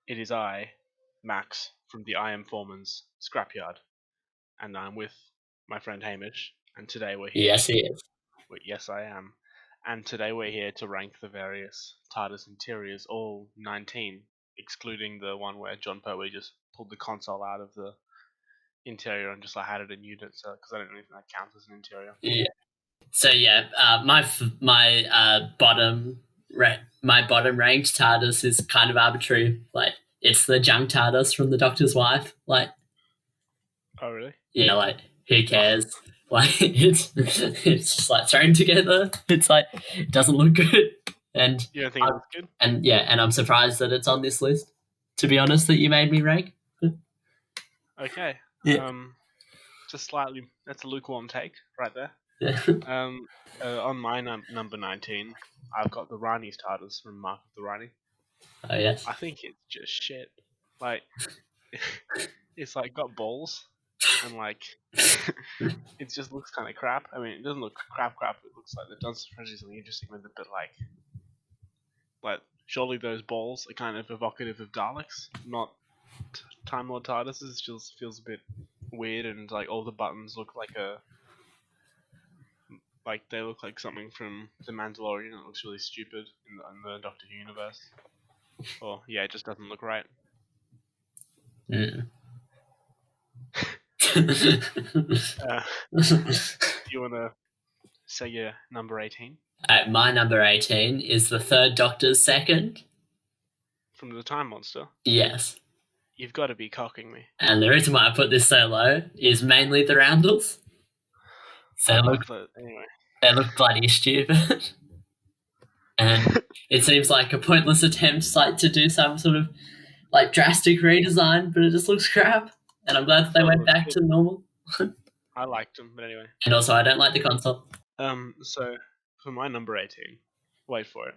It is I, Max, from the I Am Foreman's Scrapyard, and I'm with my friend Hamish, and today we're here. Yes, he is. Yes, I am. And today we're here to rank the various TARDIS interiors, all 19, excluding the one where John Pertwee just pulled the console out of the interior and just like had it in units, because I don't really think that counts as an interior. Yeah. So my bottom ranked TARDIS is kind of arbitrary. Like it's the junk TARDIS from the Doctor's wife. Like Oh, really? yeah, like who cares? Like it's just like thrown together. It's like it doesn't look good. And You don't think it looks good? and I'm surprised that it's on this list. To be honest, that you made me rank. Okay. Yeah. Just slightly. That's a lukewarm take right there. Yeah. On my number 19, I've got the Rani's TARDIS from Mark of the Rani. Oh yes. I think it's just shit. Like, it's like got balls, and like, it just looks kind of crap. I mean, it doesn't look crap. It looks like they've done something interesting with it, but like surely those balls are kind of evocative of Daleks, not Time Lord TARDIS. It just feels a bit weird, and like all the buttons look like they look like something from The Mandalorian. It looks really stupid in the Doctor Who universe. Or yeah, it just doesn't look right. Yeah. You want to say your number 18? My number 18 is the third Doctor's second. From the Time Monster? Yes. You've got to be cocking me. And the reason why I put this so low is mainly the roundels. So they look bloody stupid. And it seems like a pointless attempt to do some sort of like drastic redesign, but it just looks crap. And I'm glad that they went back to normal. I liked them, but anyway. And also, I don't like the console. So for my number 18, wait for it.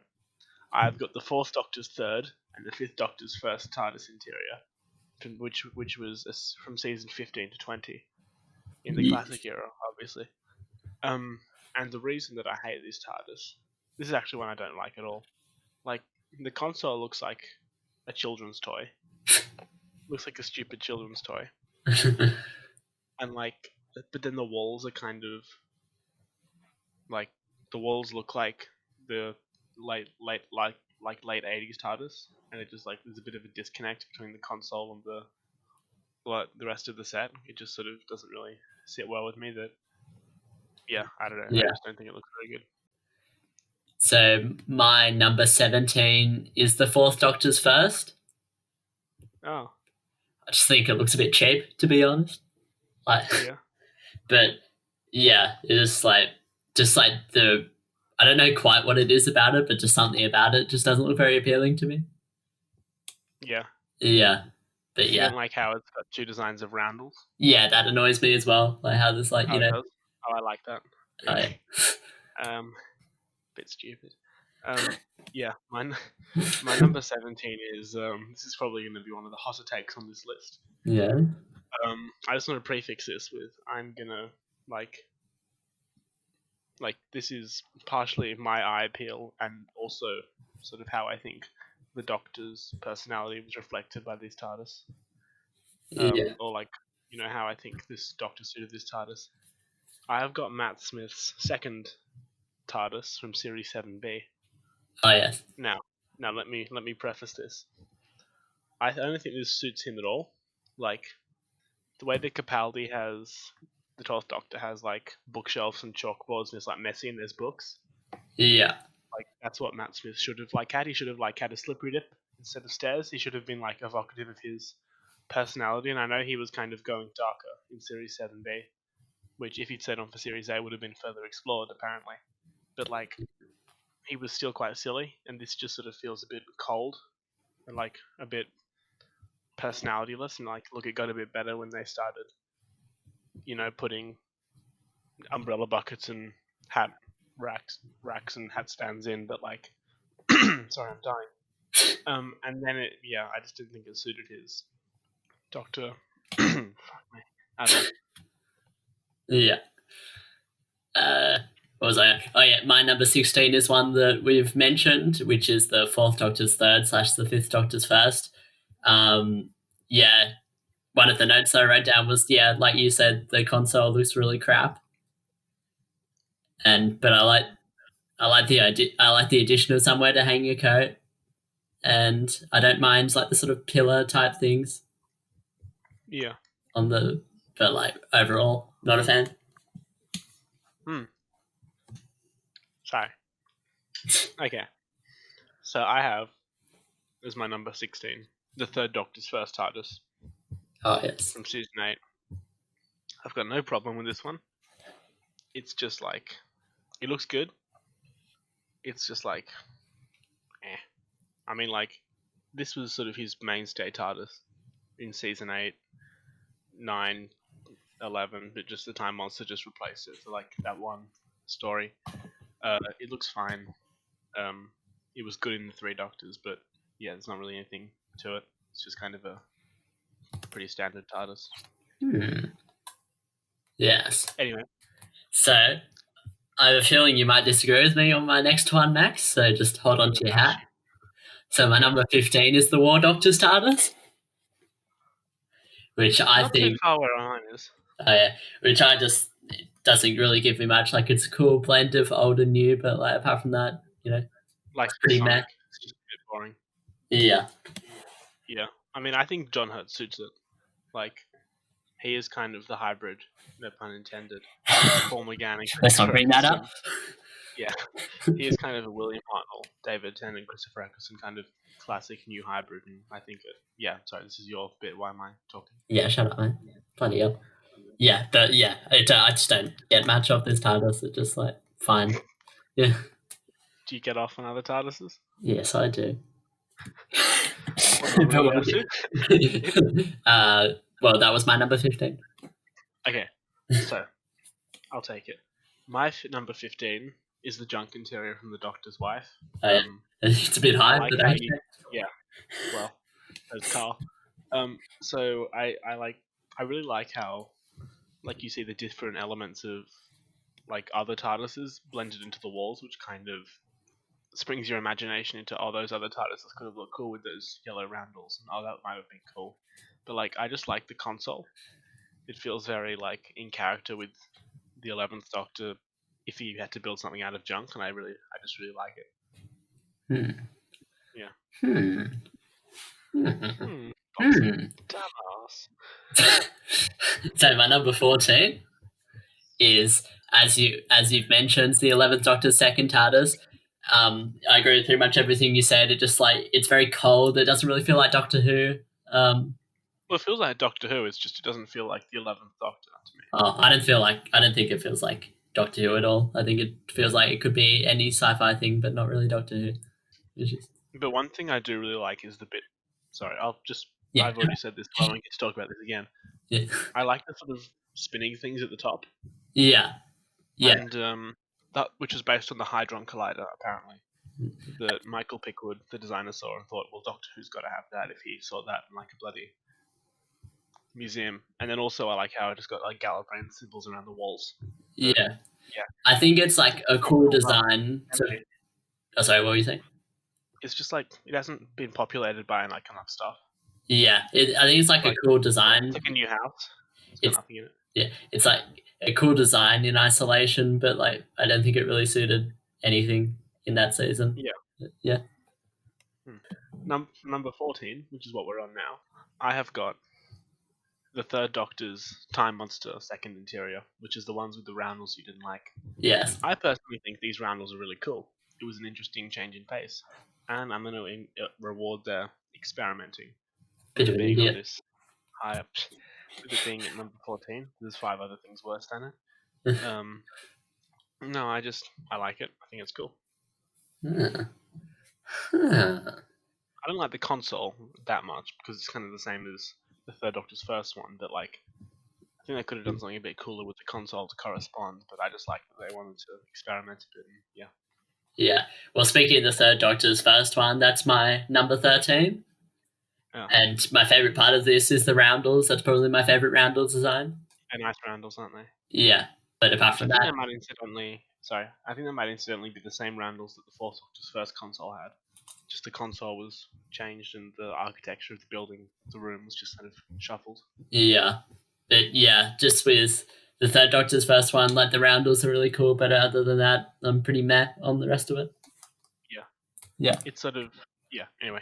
I've got the fourth Doctor's third and the fifth Doctor's first TARDIS interior, which was from season 15 to 20 in the classic era, obviously. And the reason that I hate this TARDIS, this is actually one I don't like at all. Like, the console looks like a children's toy. Looks like a stupid children's toy. And like, but then the walls are kind of like, the walls look like the late 80s TARDIS, and it just like there's a bit of a disconnect between the console and the rest of the set. It just sort of doesn't really sit well with me. I don't know. Yeah. I just don't think it looks very good. So my number 17 is the fourth Doctor's first. Oh. I just think it looks a bit cheap, to be honest. Yeah. But yeah, it's just like I don't know quite what it is about it, but just something about it just doesn't look very appealing to me. Yeah. Yeah. But you don't like how it's got two designs of roundels? Yeah, that annoys me as well. Like how there's like, it does? Oh, I like that. Yeah. Bit stupid. Yeah, my number 17 is this is probably going to be one of the hotter takes on this list. Yeah. I just want to prefix this with I'm gonna like this is partially my eye appeal and also sort of how I think the Doctor's personality was reflected by this TARDIS. Or like, how I think this Doctor suited this TARDIS. I have got Matt Smith's second TARDIS from Series 7B. Oh yes. Now let me preface this. I don't think this suits him at all. Like, the way that Capaldi has, the 12th Doctor has like bookshelves and chalkboards and it's like messy and there's books. Yeah. Like, that's what Matt Smith should have had. He should have had a slippery dip instead of stairs. He should have been like evocative of his personality, and I know he was kind of going darker in Series 7B, which if he'd stayed on for Series A would have been further explored apparently. But like, he was still quite silly, and this just sort of feels a bit cold and like a bit personalityless, and like, look, it got a bit better when they started putting umbrella buckets and hat racks and hat stands in, but like sorry, I'm dying. And then I just didn't think it suited his Doctor. Fuck me. I don't know. Yeah. What was I? Oh yeah, my number 16 is one that we've mentioned, which is the fourth Doctor's third / the fifth Doctor's first. Yeah, one of the notes I wrote down was, yeah, like you said, the console looks really crap. But I like the idea. I like the addition of somewhere to hang your coat, and I don't mind like the sort of pillar type things. Yeah. But like overall, not a fan. Sorry. Okay. So I have as my number 16 the Third Doctor's first TARDIS. Oh yes. From season 8. I've got no problem with this one. It's just like, it looks good. It's just like, I mean, like, this was sort of his mainstay TARDIS in season 8, 9, 11, but just the Time Monster just replaced it. So, like, that one story. It looks fine. It was good in the Three Doctors, but yeah, there's not really anything to it. It's just kind of a pretty standard TARDIS. Yes. Anyway. So, I have a feeling you might disagree with me on my next one, Max, so just hold on to your hat. So my number 15 is the War Doctor's TARDIS, which I not think... too far where mine is. Yeah, which I just... It doesn't really give me much. Like, it's a cool blend of old and new, but like apart from that, like it's pretty meh. It's just a bit boring. Yeah. Yeah. I mean, I think John Hurt suits it. Like, he is kind of the hybrid, no pun intended. Paul McGann and Let's not bring that up. Yeah. He is kind of a William Hartnell, David Tennant, and Christopher Eccleston kind of classic new hybrid, and I think sorry, this is your bit. Why am I talking? Yeah, shut up, man. Bloody hell. Yeah, I just don't get much of this TARDIS. It's just like, fine. Yeah. Do you get off on other TARDISes? Yes, I do. Well, that was my number 15. Okay, so I'll take it. My number 15 is the junk interior from the Doctor's wife. It's a bit high, but yeah. Well, that's Carl. So I really like how, like, you see the different elements of like other TARDISes blended into the walls, which kind of springs your imagination into, oh, those other TARDISes could have looked cool with those yellow roundels, and oh, that might have been cool. But like, I just like the console. It feels very like in character with the 11th Doctor if he had to build something out of junk, and I just really like it. Yeah. So my number 14 is, as you've mentioned, the 11th Doctor's second TARDIS. I agree with pretty much everything you said. It just like, it's very cold. It doesn't really feel like Doctor Who. Well, it feels like Doctor Who. It's just, it doesn't feel like the 11th Doctor to me. Oh, I don't think it feels like Doctor Who at all. I think it feels like it could be any sci-fi thing, but not really Doctor Who. But one thing I do really like is the bit. Sorry, I've already said this, but I won't get to talk about this again. Yeah. I like the sort of spinning things at the top. Yeah. Yeah. And that, which is based on the Hadron Collider, apparently. That Michael Pickwood, the designer, saw and thought, well, Doctor Who's got to have that if he saw that in like a bloody museum. And then also I like how it just got like Gallifreyan symbols around the walls. Yeah. I think it's like a cool design. Oh, sorry, what were you saying? It's just like, it hasn't been populated by like enough stuff. Yeah, I think it's like a cool design. It's like a new house. It's got nothing in it. Yeah, it's like a cool design in isolation, but like I don't think it really suited anything in that season. Yeah. Number 14, which is what we're on now, I have got the Third Doctor's Time Monster second interior, which is the ones with the roundels you didn't like. Yes. I personally think these roundels are really cool. It was an interesting change in pace, and I'm going to reward their experimenting. Bit of an idiot. This high up, with it being at number 14. There's 5 other things worse than it. No, I like it. I think it's cool. I don't like the console that much because it's kind of the same as the Third Doctor's first one, but like, I think they could have done something a bit cooler with the console to correspond, but I just like that they wanted to experiment a bit. And, yeah. Well, speaking of the Third Doctor's first one, that's my number 13. Yeah. And my favourite part of this is the roundels. That's probably my favourite roundels design. They're nice roundels, aren't they? Yeah. But apart from that... I think that might incidentally be the same roundels that the Fourth Doctor's first console had. just the console was changed and the architecture of the building, the room was just kind of shuffled. Yeah, but yeah, just with the Third Doctor's first one, like the roundels are really cool, but other than that, I'm pretty meh on the rest of it. Yeah. It's sort of Anyway,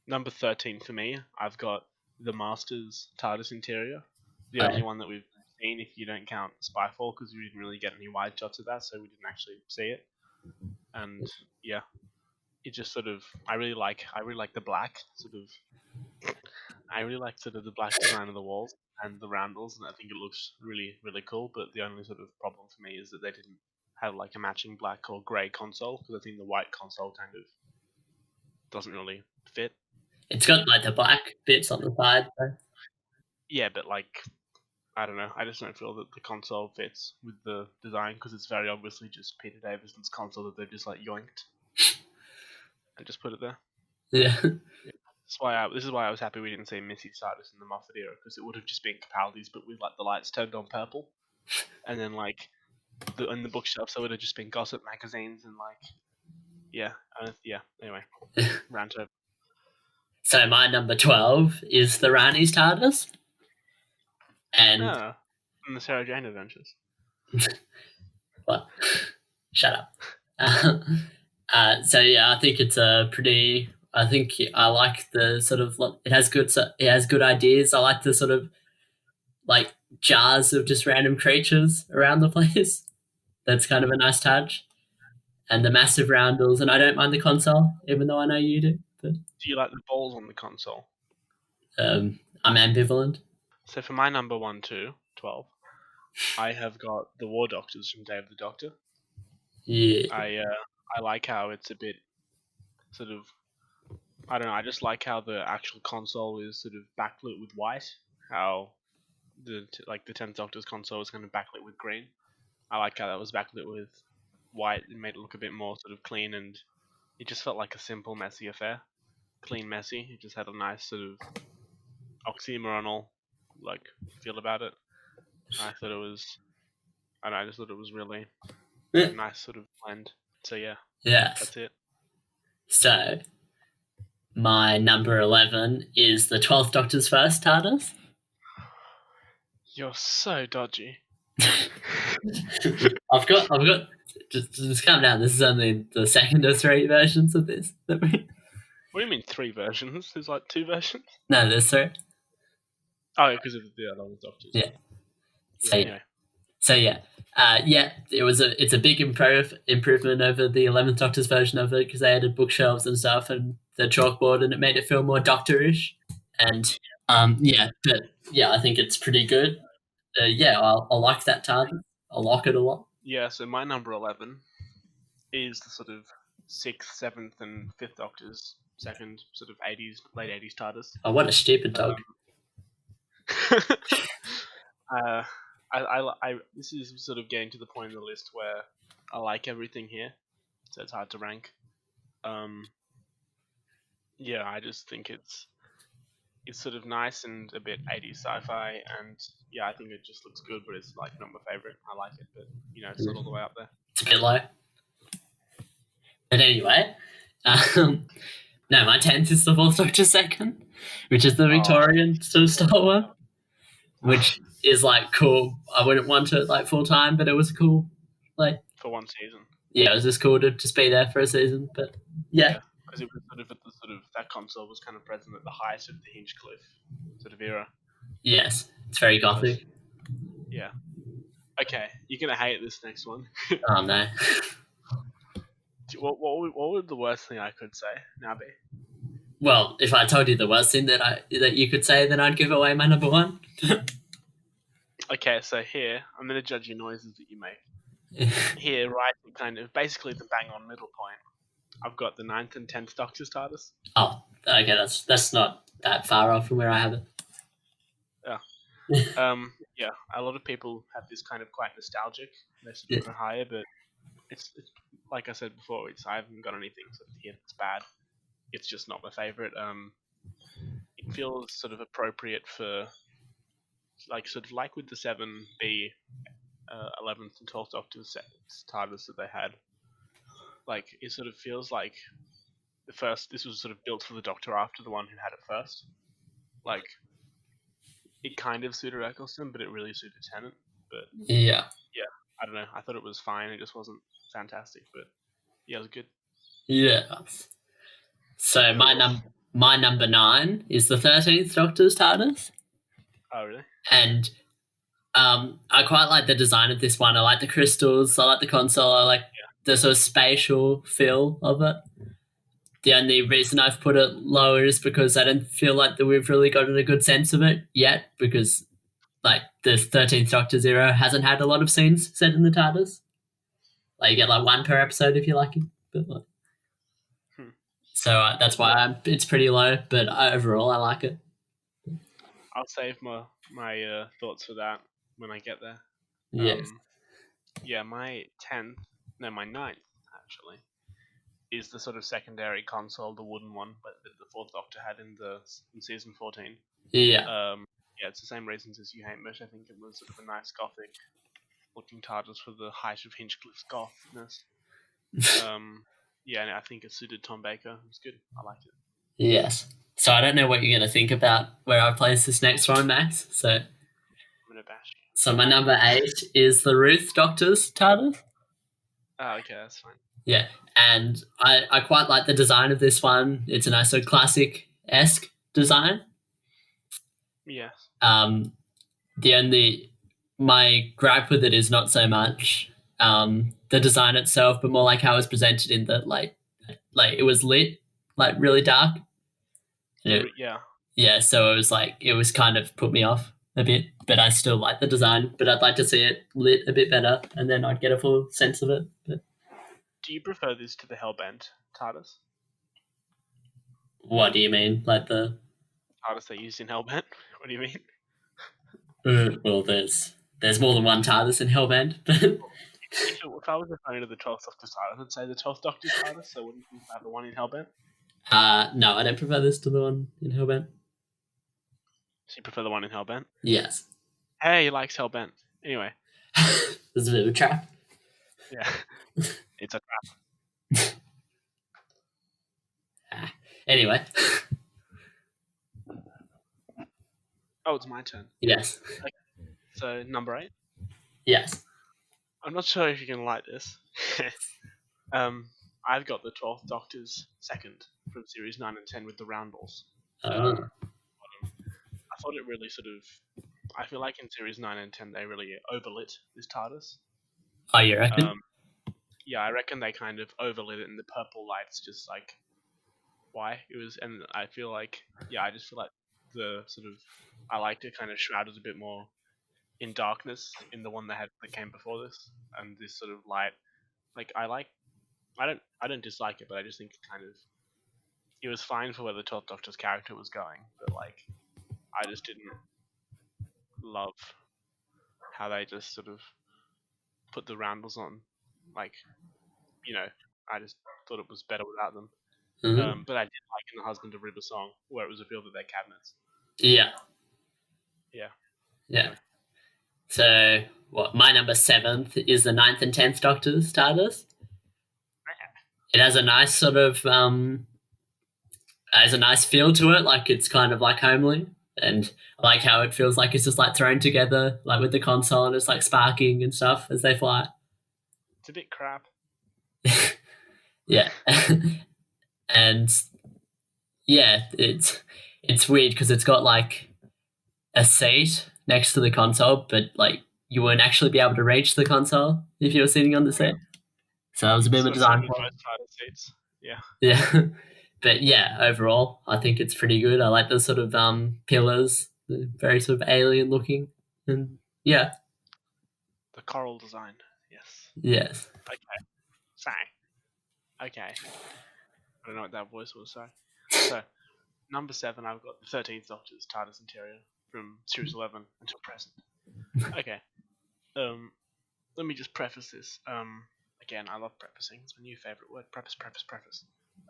number 13 for me, I've got the Masters TARDIS interior, the only one that we've seen if you don't count Spyfall, because we didn't really get any wide shots of that, so we didn't actually see it. And yeah, it just sort of I really like the black sort of I really like sort of the black design of the walls and the roundels, and I think it looks really really cool. But the only sort of problem for me is that they didn't have like a matching black or grey console, because I think the white console kind of doesn't really fit. It's got like the black bits on the side. So. Yeah, but like I don't know. I just don't feel that the console fits with the design, because it's very obviously just Peter Davison's console that they've just like yoinked and just put it there. Yeah. This is why I was happy we didn't see Missy TARDIS in the Moffat era, because it would have just been Capaldi's, but with like the lights turned on purple, and then like in the bookshelves there would have just been gossip magazines and like Anyway, rant over. So my number 12 is the Rani's TARDIS, and the Sarah Jane Adventures. What? Shut up. So yeah, I think it's a pretty. I think I like the sort of. It has good ideas. I like the sort of like jars of just random creatures around the place. That's kind of a nice touch, and the massive roundels. And I don't mind the console, even though I know you do. But do you like the balls on the console? I'm ambivalent. So for my number 12, I have got the War Doctors from Day of the Doctor. Yeah. I like how it's a bit sort of, I don't know, I just like how the actual console is sort of backlit with white. How the 10th Doctor's console is kind of backlit with green. I like how that was backlit with white. It made it look a bit more sort of clean, and it just felt like a simple, messy affair. Clean, messy. It just had a nice sort of oxymoronal like feel about it. I thought it was, I just thought it was really a nice sort of blend. So yeah, that's it. So my number 11 is the 12th Doctor's first TARDIS. You're so dodgy. I've got. Just calm down. This is only the second of 3 versions of this. What do you mean 3 versions? There's like 2 versions. No, there's 3. Oh, because of the other Doctors. Yeah. So anyway. It's a big improvement over the 11th Doctor's version of it, because they added bookshelves and stuff and the chalkboard, and it made it feel more Doctorish. And I think it's pretty good. I like that TARDIS. I like it a lot. Yeah, so my number 11 is the sort of 6th, 7th, and 5th Doctors, second sort of late 80s TARDIS. Oh, what a stupid dog. This is sort of getting to the point in the list where I like everything here, so it's hard to rank. I just think it's sort of nice and a bit 80s sci-fi, and I think it just looks good, but it's like not my favorite. I like it, but it's not all the way up there. It's a bit low. But anyway, no, my 10th is the 4th Doctor's second, which is the Victorian sort of style one, which is like cool. I wouldn't want it like full time, but it was cool. Like for one season. Yeah, it was just cool to just be there for a season, but yeah. Because it was sort of at the sort of, that console was kind of present at the height of the Hinchcliffe sort of era. Yes, it's very gothic. Yeah. Okay, you're gonna hate this next one. Oh no. What would the worst thing I could say now be? Well, if I told you the worst thing that you could say, then I'd give away my number 1. Okay, so here I'm gonna judge your noises that you make. Here, right, kind of basically the bang on middle point. I've got the 9th and 10th Doctor's TARDIS. Oh, okay, that's not that far off from where I have it. Yeah. A lot of people have this kind of quite nostalgic. They're sort of higher, but it's like I said before. I haven't got anything sort of here that's bad. It's just not my favorite. It feels sort of appropriate for like with the 7B, 11th and 12th Doctor's TARDIS that they had. Like it sort of feels like this was sort of built for the Doctor after the one who had it first. Like, it kind of suited Eccleston, but it really suited Tennant. But yeah, I don't know. I thought it was fine. It just wasn't fantastic, but yeah, it was good. yeah. So my number 9 is the 13th Doctor's TARDIS, Oh, really? and I quite like the design of this one. I like the crystals. I like the console. I like the sort of spatial feel of it. The only reason I've put it lower is because I don't feel like that we've really gotten a good sense of it yet, because like the 13th Doctor's era hasn't had a lot of scenes set in the TARDIS. Like you get like one per episode if you're lucky. But like, so that's why it's pretty low. But overall, I like it. I'll save my thoughts for that when I get there. Yes. Yeah, my ninth actually is the sort of secondary console, the wooden one, but that the Fourth Doctor had in season 14. Yeah. Yeah, it's the same reasons as you, Hamish. I think it was sort of a nice gothic looking TARDIS for the height of Hinchcliffe's gothness. Yeah, and I think it suited Tom Baker. It was good. I liked it. Yes. So I don't know what you're going to think about where I place this next one, Max. So I'm gonna bash you. So my number 8 is the Ruth Doctor's TARDIS. Oh, okay, that's fine. Yeah, and I quite like the design of this one. It's a nice sort of classic-esque design. Yes. My gripe with it is not so much the design itself, but more like how it was presented in the like it was lit like really dark. Yeah. Yeah, so it was kind of put me off a bit, but I still like the design. But I'd like to see it lit a bit better, and then I'd get a full sense of it. But do you prefer this to the Hellbent TARDIS? What do you mean, like the TARDIS they used in Hellbent? What do you mean? Well, there's more than one TARDIS in Hellbent. If I was referring to the 12th Doctor's TARDIS, I'd say the 12th Doctor's TARDIS. So wouldn't you have the one in Hellbent? No, I don't prefer this to the one in Hellbent. So you prefer the one in Hellbent? Yes. Hey, he likes Hellbent. Anyway. There's a bit of a trap. Yeah. It's a trap. Anyway. Oh, it's my turn. Yes. Okay. So, number 8? Yes. I'm not sure if you can like this. I've got the 12th Doctor's second from series 9 and 10 with the roundels. I thought it really I feel like in series 9 and 10 they really overlit this TARDIS. Oh, you reckon? Yeah, I reckon they kind of overlit it, and the purple lights just like, why? It was, and I feel like, I just feel like I liked it kind of shrouded a bit more in darkness in the one that came before this, and this sort of light, like I don't dislike it, but I just think it was fine for where the 12th Doctor's character was going, but like, I just didn't love how they just sort of put the roundels on, like, I just thought it was better without them. Mm-hmm. But I did like in the Husband of River song where it was revealed that they're cabinets. Yeah. Anyway. So my number 7th is the 9th and 10th Doctor's TARDIS. It has a nice sort of has a nice feel to it, like it's kind of like homely, and I like how it feels like it's just like thrown together, like with the console, and it's like sparking and stuff as they fly. It's a bit crap. Yeah. And yeah, it's weird because it's got like a seat next to the console, but like you wouldn't actually be able to reach the console if you were sitting on the seat. So that was a bit of a design flaw. Seats. Yeah. Yeah. But yeah, overall, I think it's pretty good. I like the sort of pillars, very sort of alien looking, and yeah. The coral design, yes. Yes. Okay. Sorry. Okay. I don't know what that voice was, sorry. So, number 7, I've got the 13th Doctor's TARDIS interior from series 11 until present. Okay. Let me just preface this. Again, I love prefacing. It's my new favorite word. Preface.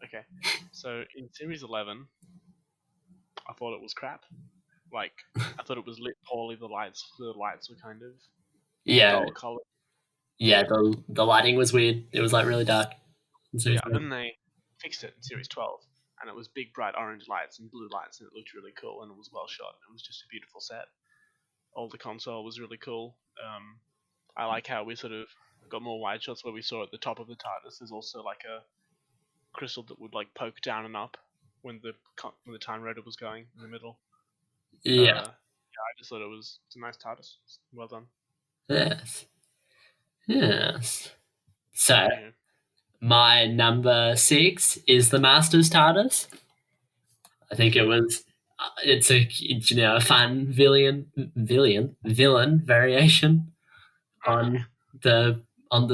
Okay. So in series 11, I thought it was crap. Like, I thought it was lit poorly. The lights were kind of dull colored. Yeah, the lighting was weird. It was like really dark. Yeah, then they fixed it in Series 12, and it was big, bright orange lights and blue lights, and it looked really cool, and it was well shot. It was just a beautiful set. All the console was really cool. I like how we sort of got more wide shots where we saw at the top of the TARDIS. There's also like a crystal that would like poke down and up when the time rotor was going in the middle. Yeah. I just thought it's a nice TARDIS. Well done. Yes. So, my number 6 is the Master's TARDIS. I think it's a fun villain variation on the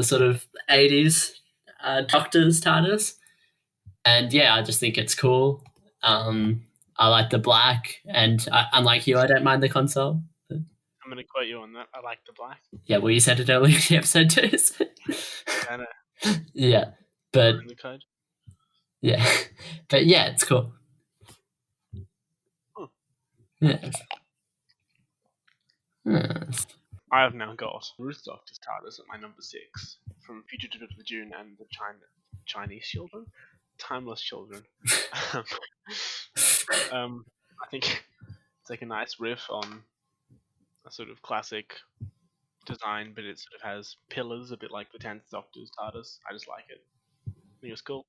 sort of 80s Doctor's TARDIS. And yeah, I just think it's cool. I like the black, and unlike you, I don't mind the console. I'm going to quote you on that. I like the black. Yeah, well, you said it earlier in the episode too. So. I know. Yeah, but in the code. Yeah, but yeah, it's cool. Yes. I have now got Ruth Doctor's TARDIS at my number 6 from Fugitive of the Dune and the Chinese Children, Timeless Children. I think it's like a nice riff on a sort of classic design, but it sort of has pillars, a bit like the 10th Doctor's TARDIS. I just like it. I think it's cool.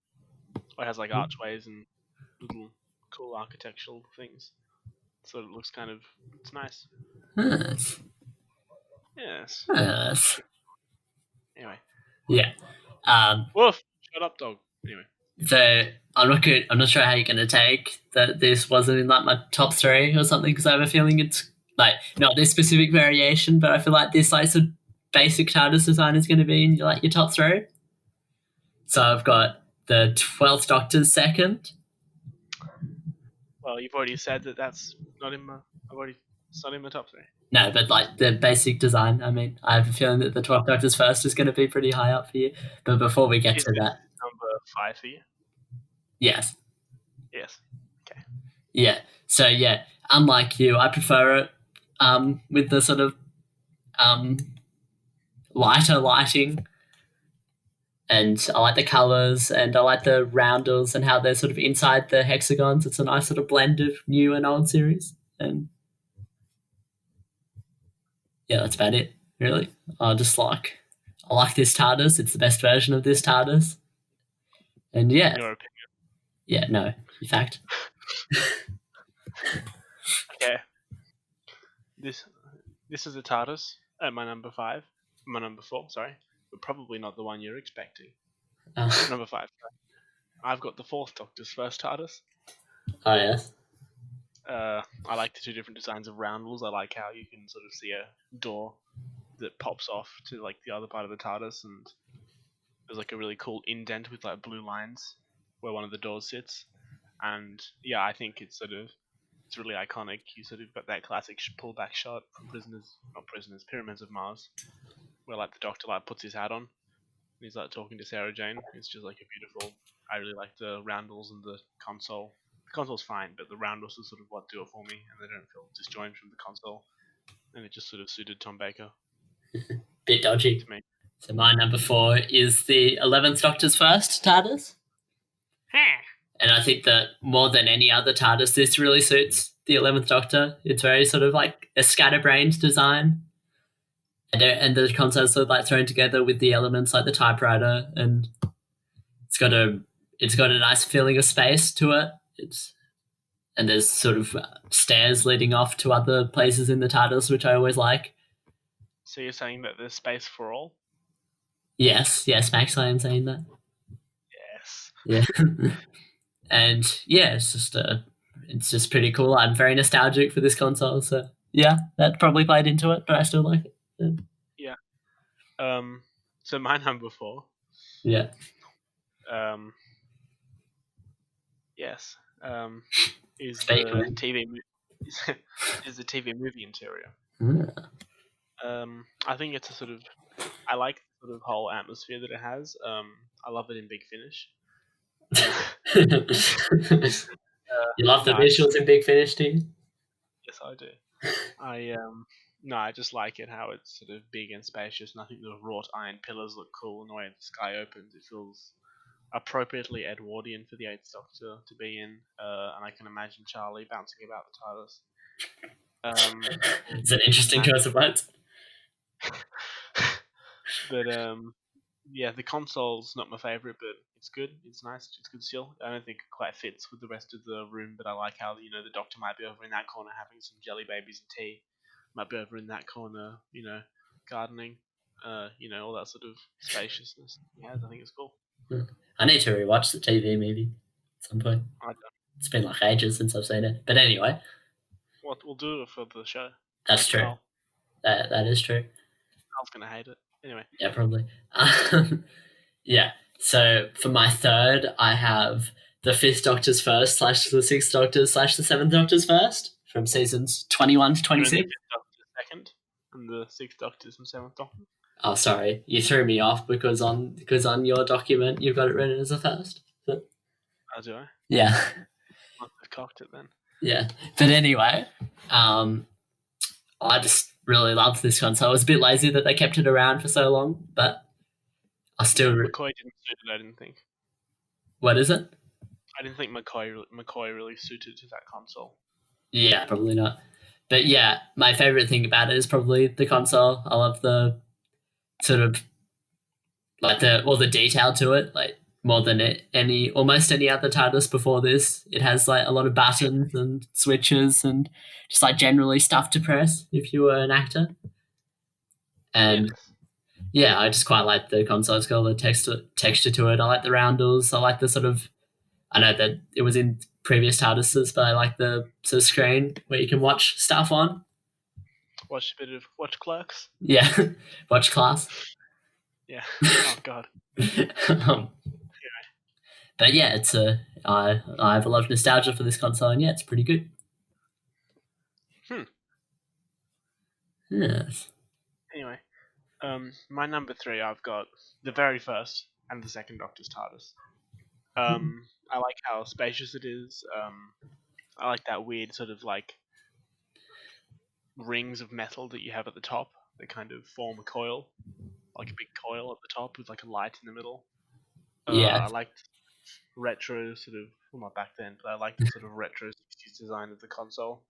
It has like archways and little cool architectural things. So it looks it's nice. Yes. Anyway. Yeah. Woof! Shut up, dog. Anyway. So I'm not sure how you're gonna take that this wasn't in like my top 3 or something, because I have a feeling it's like not this specific variation, but I feel like this like sort of basic TARDIS design is going to be in like your top 3. So I've got the 12th Doctor's second. Well, you've already said that's not in my. It's not in my top 3. No, but like the basic design. I mean, I have a feeling that the 12th Doctor's first is going to be pretty high up for you. But before we get to that, number 5 for you. Yes. Yes. Okay. Yeah. So yeah, unlike you, I prefer it with the sort of lighter lighting, and I like the colors, and I like the roundels and how they're sort of inside the hexagons. It's a nice sort of blend of new and old series, and yeah, that's about it. Really, I like this TARDIS. It's the best version of this TARDIS, and yeah. In your opinion. Yeah. No. In fact. Okay. This is a TARDIS at my number 5. My number 4, sorry. But probably not the one you're expecting. Number 5. Sorry. I've got the 4th Doctor's first TARDIS. Oh, yes. I like the 2 different designs of roundels. I like how you can sort of see a door that pops off to like the other part of the TARDIS, and there's like a really cool indent with like blue lines where one of the doors sits. And yeah, I think it's really iconic. You sort of got that classic pullback shot from Pyramids of Mars, where like the Doctor like puts his hat on and he's like talking to Sarah Jane. It's just like a beautiful. I really like the roundels and the console. The console's fine, but the roundels are sort of what do it for me, and they don't feel disjointed from the console. And it just sort of suited Tom Baker. Bit dodgy to me. So my number 4 is the 11th Doctor's first TARDIS. And I think that more than any other TARDIS, this really suits the 11th Doctor. It's very sort of like a scatterbrained design. And the console's sort of like thrown together with the elements like the typewriter, and it's got a nice feeling of space to it. And there's sort of stairs leading off to other places in the TARDIS, which I always like. So you're saying that there's space for all? Yes, Max, I am saying that. Yes. Yeah. And yeah, it's just pretty cool. I'm very nostalgic for this console, so yeah, that probably played into it, but I still like it. Yeah. So my number 4. Yeah. Yes. Is the TV is the TV movie interior. I think it's a sort of. I like the sort of whole atmosphere that it has. I love it in Big Finish. You love the visuals in Big Finish, do you? Yes, I do. I just like it how it's sort of big and spacious, and I think the wrought iron pillars look cool, and the way the sky opens, it feels. appropriately Edwardian for the Eighth Doctor to be in, and I can imagine Charlie bouncing about the TARDIS. It's an interesting choice of words. But yeah, the console's not my favorite, but it's good. It's nice. It's good still. I don't think it quite fits with the rest of the room, but I like how the Doctor might be over in that corner having some jelly babies and tea. Might be over in that corner, gardening. All that sort of spaciousness. Yeah, I think it's cool. I need to rewatch the TV movie at some point. It's been like ages since I've seen it. But anyway. What we'll do it for the show. That's true. Carl. That is true. Carl's gonna hate it. Anyway. Yeah, probably. Yeah. So for my third, I have the Fifth Doctor's first / the Sixth Doctor's / the Seventh Doctor's first from seasons 21 to 26. The Fifth Doctor's second, and the Sixth Doctor's and Seventh Doctor. Oh, sorry, you threw me off because on your document you've got it written as a first. But, oh, do I? Yeah. Must have cocked it then. Yeah, but anyway, I just really loved this console. I was a bit lazy that they kept it around for so long, but I still. McCoy didn't suit it, I didn't think. What is it? I didn't think McCoy really suited to that console. Yeah, probably not. But yeah, my favorite thing about it is probably the console. I love the sort of like all the detail to it, like more than almost any other TARDIS before this. It has like a lot of buttons and switches and just like generally stuff to press if you were an actor. And yeah, I just quite like the console. It's got all the texture to it. I like the roundels. I like the sort of, I know that it was in previous TARDISes, but I like the sort of screen where you can watch stuff on. Watch a bit of Clerks. Yeah, watch Class. Yeah. Oh God. But yeah, it's I have a lot of nostalgia for this console, and yeah, it's pretty good. Yes. Anyway, my number 3, I've got the very first and the second Doctor's TARDIS. I like how spacious it is. I like that weird sort of like rings of metal that you have at the top. They kind of form a coil, like a big coil at the top with like a light in the middle. Yeah. I liked retro sort of, well, not back then, but I liked the sort of retro 60s design of the console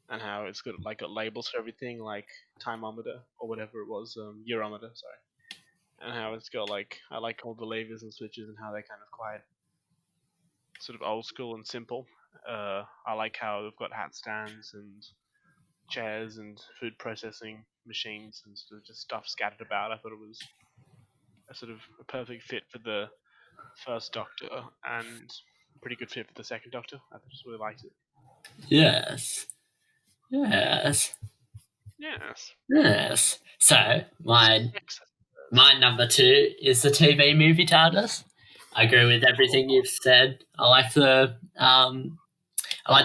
and how it's got labels for everything, like timeometer or whatever it was, Eurometer, sorry. And how it's got I like all the levers and switches and how they're kind of quite sort of old school and simple. I like how they've got hat stands and chairs and food processing machines and sort of just stuff scattered about. I thought it was a sort of a perfect fit for the first Doctor and a pretty good fit for the second Doctor. I just really liked it. Yes. So my number 2 is the TV movie TARDIS. I agree with everything you've said. I like the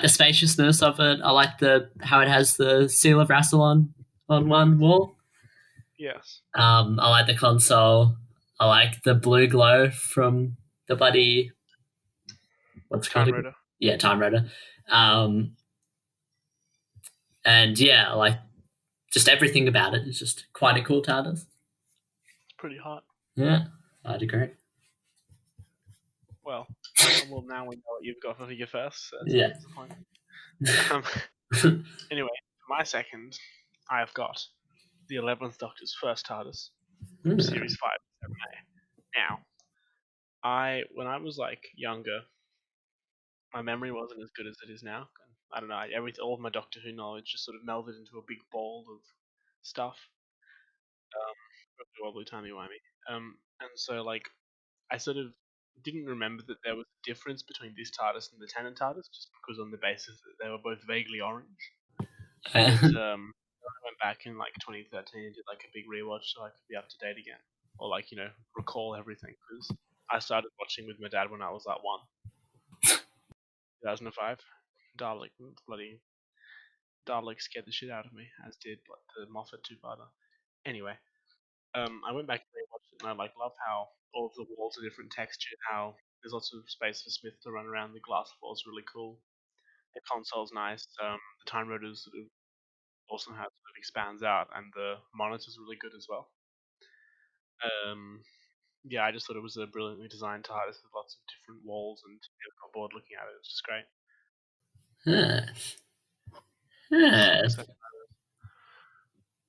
spaciousness of it. I like how it has the seal of Rassilon on one wall. Yes. I like the console. I like the blue glow from the bloody what's it called? Time Rotor. Yeah, Time Rotor. And yeah, I like just everything about it. It's just quite a cool TARDIS. It's pretty hot. Yeah, I'd agree. Well, now we know what you've got for your first. So that's the point. Anyway, for my second, I've got the 11th Doctor's first TARDIS from Series 5 7A. Now, when I was younger, my memory wasn't as good as it is now. I don't know. All of my Doctor Who knowledge just sort of melded into a big ball of stuff. Wobbly timey wimey. And so I sort of didn't remember that there was a difference between this TARDIS and the Tennant TARDIS, just because on the basis that they were both vaguely orange. But I went back in 2013 and did a big rewatch so I could be up to date again, or recall everything, because I started watching with my dad when I was 1. 2005. Bloody Dalek scared the shit out of me, as did the Moffat two-parter. Anyway, I went back and rewatched it, and I love how all of the walls are different texture, how there's lots of space for Smith to run around. The glass floor is really cool. The console's nice. The Time Rotor sort of awesome how it sort of expands out, and the monitor's really good as well. yeah, I just thought it was a brilliantly designed TARDIS with lots of different walls and board looking at it. It's just great.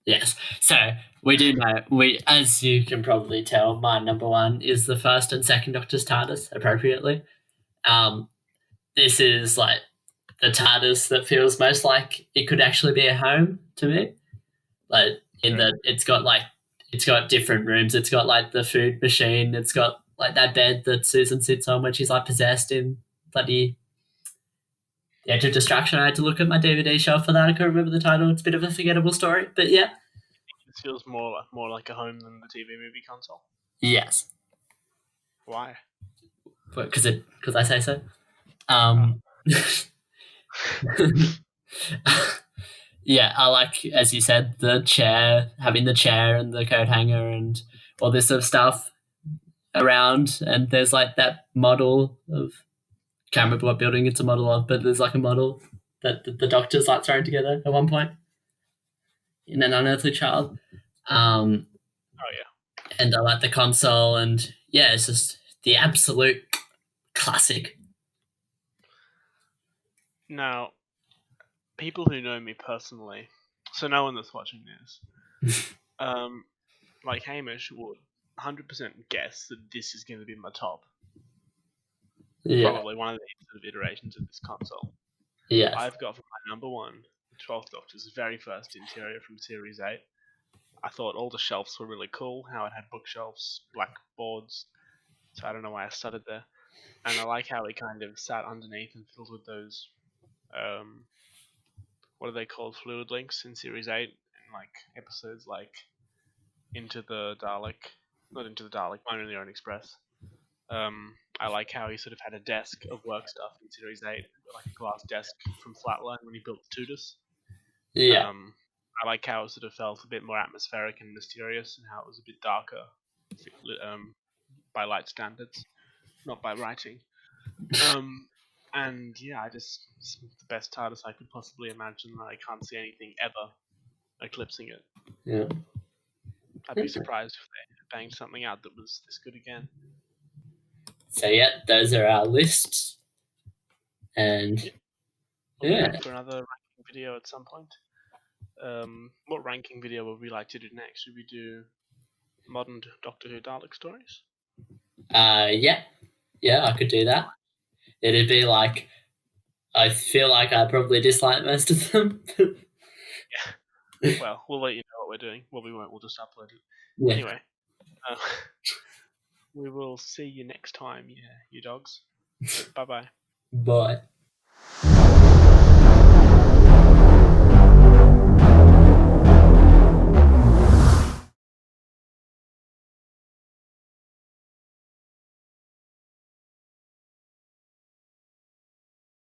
Yes. So we do know as you can probably tell, my number one is the first and second Doctor's TARDIS, appropriately. This is like the TARDIS that feels most like it could actually be a home to me. Like in that it's got different rooms. It's got like the food machine. It's got like that bed that Susan sits on when she's like possessed in bloody The Edge of Distraction. I had to look at my DVD shelf for that. I can't remember the title. It's a bit of a forgettable story, but yeah. This feels more like a home than the TV movie console. Yes. Why? Because I say so. Yeah, I like, as you said, having the chair and the coat hanger and all this sort of stuff around. And there's like that model of, can't remember what building it's a model of, but there's like a model that the Doctor's like thrown together at one point in An Unearthly Child. Oh yeah. And I like the console, and yeah, it's just the absolute classic. Now, people who know me personally, so no one that's watching this, like Hamish would 100% guess that this is going to be my top. Yeah. Probably one of the sort of iterations of this console. Yes. I've got for my number one, the 12th Doctor's very first interior from Series 8. I thought all the shelves were really cool, how it had bookshelves, blackboards, so I don't know why I started there. And I like how it kind of sat underneath and filled with those, what are they called, fluid links in Series 8, in like episodes like Into the Dalek, not Into the Dalek, Mine and the Own Express. I like how he sort of had a desk of work stuff in Series 8, like a glass desk from Flatline when he built the TARDIS. Yeah. I like how it sort of felt a bit more atmospheric and mysterious, and how it was a bit darker by light standards, not by writing. And yeah, it's the best TARDIS I could possibly imagine. I can't see anything ever eclipsing it. Yeah. I'd be surprised if they banged something out that was this good again. So yeah, those are our lists. And we'll be back for another ranking video at some point. What ranking video would we like to do next? Should we do modern Doctor Who Dalek stories? Yeah, I could do that. It'd be like, I feel like I probably dislike most of them. Yeah. Well, we'll let you know what we're doing. Well, we won't. We'll just upload it. Yeah. Anyway, we will see you next time. Yeah, you dogs. Bye-bye. Bye.